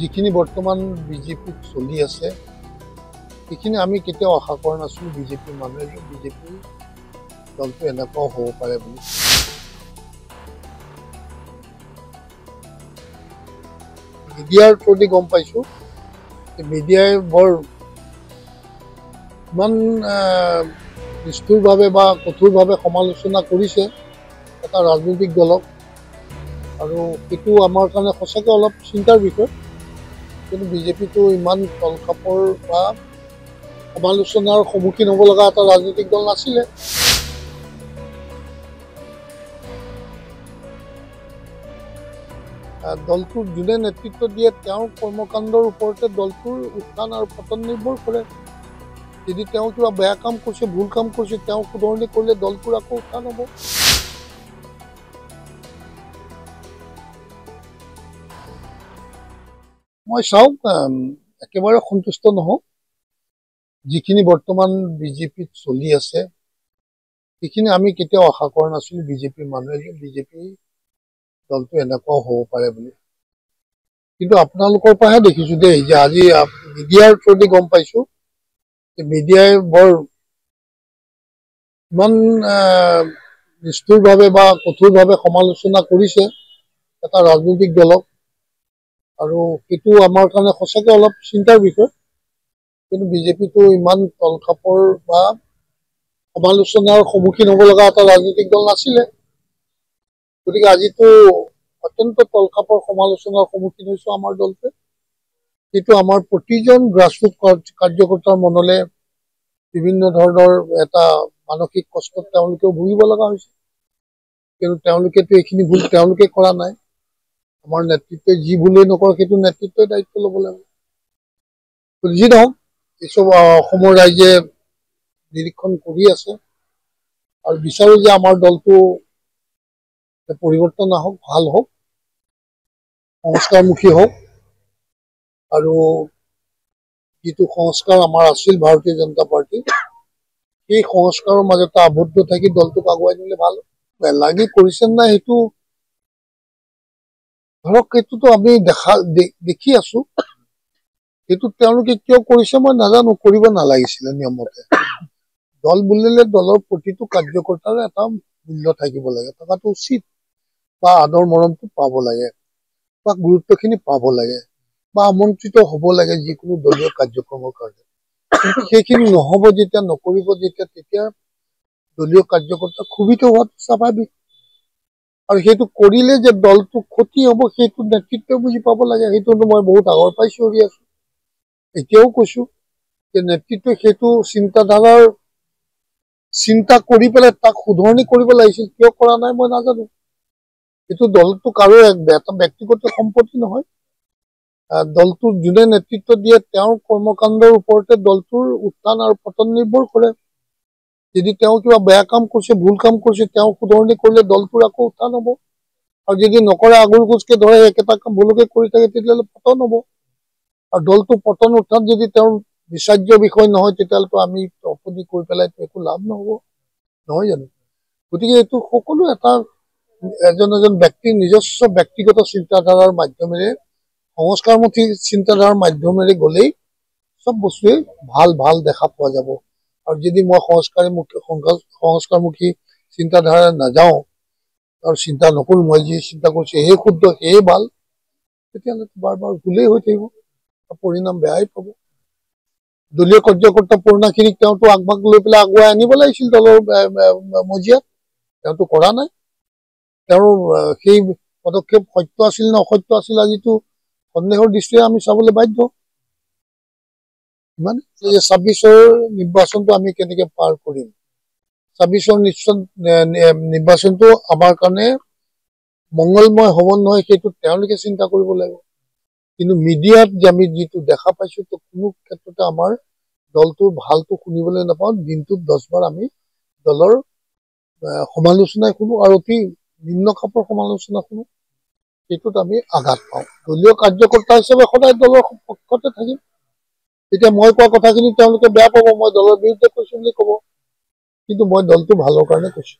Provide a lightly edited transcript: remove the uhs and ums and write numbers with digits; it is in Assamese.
যিখিনি বৰ্তমান বিজেপিত চলি আছে সেইখিনি আমি কেতিয়াও আশা কৰা নাছিলোঁ বিজেপিৰ মানুহে যে বিজেপিৰ দলটো এনেকুৱাও হ'ব পাৰে বুলি। মিডিয়াৰ থ্ৰুদি গম পাইছোঁ যে মিডিয়াই বৰ ইমান নিষ্ঠুৰভাৱে বা কঠোৰভাৱে সমালোচনা কৰিছে এটা ৰাজনৈতিক দলক, আৰু সেইটো আমাৰ কাৰণে সঁচাকৈ অলপ চিন্তাৰ বিষয়। কিন্তু বিজেপিটো ইমান তলখাপৰ বা সমালোচনাৰ সন্মুখীন হ'ব লগা এটা ৰাজনৈতিক দল নাছিলে। দলটোৰ যোনে নেতৃত্ব দিয়ে তেওঁৰ কৰ্মকাণ্ডৰ ওপৰতে দলটোৰ উত্থান আৰু পতন নিৰ্ভৰ কৰে। যদি তেওঁ কিবা বেয়া কাম কৰিছে, ভুল কাম কৰিছে, তেওঁ শুধৰণি কৰিলে দলটোৰ আকৌ উত্থান হ'ব। মই চাওক, একেবাৰে সন্তুষ্ট নহওঁ। যিখিনি বৰ্তমান বিজেপিত চলি আছে সেইখিনি আমি কেতিয়াও আশা কৰা নাছিলোঁ বিজেপিৰ মানুহে যে বিজেপি দলটো এনেকুৱাও হ'ব পাৰে বুলি। কিন্তু আপোনালোকৰ পৰাহে দেখিছোঁ দেই যে আজি মিডিয়াৰ থ্ৰুদি গম পাইছোঁ যে মিডিয়াই বৰ ইমান নিষ্ঠুৰভাৱে বা কঠোৰভাৱে সমালোচনা কৰিছে এটা ৰাজনৈতিক দলক, আৰু সেইটো আমাৰ কাৰণে সঁচাকৈ অলপ চিন্তাৰ বিষয়। কিন্তু বিজেপিটো ইমান তলখাপৰ বা সমালোচনাৰ সন্মুখীন হ'ব লগা এটা ৰাজনৈতিক দল নাছিলে। গতিকে আজিতো অত্যন্ত তলখাপৰ সমালোচনাৰ সন্মুখীন হৈছোঁ আমাৰ দলটোৱে। সেইটো আমাৰ প্ৰতিজন গ্ৰাছৰুট কাৰ্যকৰ্তাৰ মনলৈ বিভিন্ন ধৰণৰ এটা মানসিক কষ্টত তেওঁলোকেও ভুগিব লগা হৈছে। কিন্তু তেওঁলোকেতো এইখিনি ভুল তেওঁলোকে কৰা নাই। আমাৰ নেতৃত্বই যি ভুলেই নকৰক সেইটো নেতৃত্বই দায়িত্ব ল'ব লাগিব। যি নহওক, এইচব অসমৰ ৰাইজে নিৰীক্ষণ কৰি আছে আৰু বিচাৰোঁ যে আমাৰ দলটো পৰিৱৰ্তন আহক, ভাল হওক, সংস্কাৰমুখী হওক, আৰু যিটো সংস্কাৰ আমাৰ আছিল ভাৰতীয় জনতা পাৰ্টি, সেই সংস্কাৰৰ মাজতে আবদ্ধ থাকি দলটোক আগুৱাই নিলে ভাল। লাগি কৰিছে নাই সেইটো ধৰক, সেইটোতো আমি দেখি আছো। সেইটো তেওঁলোকে কিয় কৰিছে মই নাজানো, কৰিব নালাগিছিলে নিয়মতে। দল বুলিলে দলৰ প্ৰতিটো কাৰ্যকৰ্তাৰে এটা মূল্য থাকিব লাগে, থকাটো উচিত, বা আদৰ মৰমটো পাব লাগে, বা গুৰুত্বখিনি পাব লাগে, বা আমন্ত্ৰিত হ'ব লাগে যিকোনো দলীয় কাৰ্যক্ৰমৰ কাৰণে। কিন্তু সেইখিনি নহ'ব যেতিয়া, নকৰিব যেতিয়া, তেতিয়া দলীয় কাৰ্যকৰ্তা ক্ষোভিত হোৱাটো স্বাভাৱিক। আৰু সেইটো কৰিলে যে দলটো ক্ষতি হ'ব সেইটো নেতৃত্বই বুজি পাব লাগে। সেইটোতো মই বহুত আগৰ পৰাই চিঞৰি আছো, এতিয়াও কৈছো যে নেতৃত্বই সেইটো চিন্তাধাৰাৰ চিন্তা কৰি পেলাই তাক শুধৰণি কৰিব লাগিছিল। কিয় কৰা নাই মই নাজানো। এইটো দলটোক আৰু এটা ব্যক্তিগত সম্পত্তি নহয়। দলটোৰ যোনে নেতৃত্ব দিয়ে তেওঁৰ কৰ্মকাণ্ডৰ ওপৰতে দলটোৰ উত্থান আৰু পতন নিৰ্ভৰ কৰে। যদি তেওঁ কিবা বেয়া কাম কৰিছে, ভুল কাম কৰিছে, তেওঁ শুধৰণি কৰিলে দলটোৰ আকৌ উত্থান হ'ব। আৰু যদি নকৰে, আগুৰ গুজকে ধৰে, একেটা কাম ভুলকে কৰি থাকে, তেতিয়াহ'লে পতন হ'ব। আৰু দলটো পতন উত্থান যদি তেওঁৰ বিচাৰ্য বিষয় নহয়, তেতিয়াহ'লেতো আমি তপনি কৰি পেলাই একো লাভ নহ'ব, নহয় জানো? গতিকে এইটো সকলো এটা এজন ব্যক্তিৰ নিজস্ব ব্যক্তিগত চিন্তাধাৰাৰ মাধ্যমেৰে, সংস্কাৰমুখী চিন্তাধাৰাৰ মাধ্যমেৰে গ'লেই চব বস্তুৱেই ভাল দেখা পোৱা যাব। আৰু যদি মই সংস্কাৰমুখী চিন্তাধাৰা নাযাওঁ আৰু চিন্তা নকৰোঁ, মই যি চিন্তা কৰিছোঁ সেয়ে শুদ্ধ, সেয়ে ভাল, তেতিয়াহ'লে বাৰ ভুলেই হৈ থাকিব, পৰিণাম বেয়াই পাব। দলীয় কাৰ্যকৰ্তা পুৰণাখিনিক তেওঁতো আগভাগ লৈ পেলাই আগুৱাই আনিব লাগিছিল দলৰ মজিয়াত, তেওঁতো কৰা নাই। তেওঁৰ সেই পদক্ষেপ সত্য আছিল নে অসত্য আছিল, আজিতো সন্দেহৰ দৃষ্টিৰে আমি চাবলৈ বাধ্য। ইমানে। ২৬ৰ নিৰ্বাচনটো আমি কেনেকে পাৰ কৰিম, ২৬ৰ নিৰ্বাচনটো আমাৰ কাৰণে মংগলময় হ'ব নহয়, সেইটো তেওঁলোকে চিন্তা কৰিব লাগিব। কিন্তু মিডিয়াত যে আমি যিটো দেখা পাইছো, তো কোনো ক্ষেত্ৰতে আমাৰ দলটোৰ ভালটো শুনিবলৈ নাপাওঁ। দিনটোত 10 বাৰ আমি দলৰ সমালোচনাই শুনো, আৰু অতি নিম্ন খাপৰ সমালোচনা শুনো। সেইটোত আমি আঘাত পাওঁ। দলীয় কাৰ্যকৰ্তা হিচাপে সদায় দলৰ পক্ষতে থাকিম। তেতিয়া মই কোৱা কথাখিনি তেওঁলোকে বেয়া পাব, মই দলৰ বিৰুদ্ধে কৈছো বুলি ক'ব, কিন্তু মই দলটো ভালৰ কাৰণে কৈছো।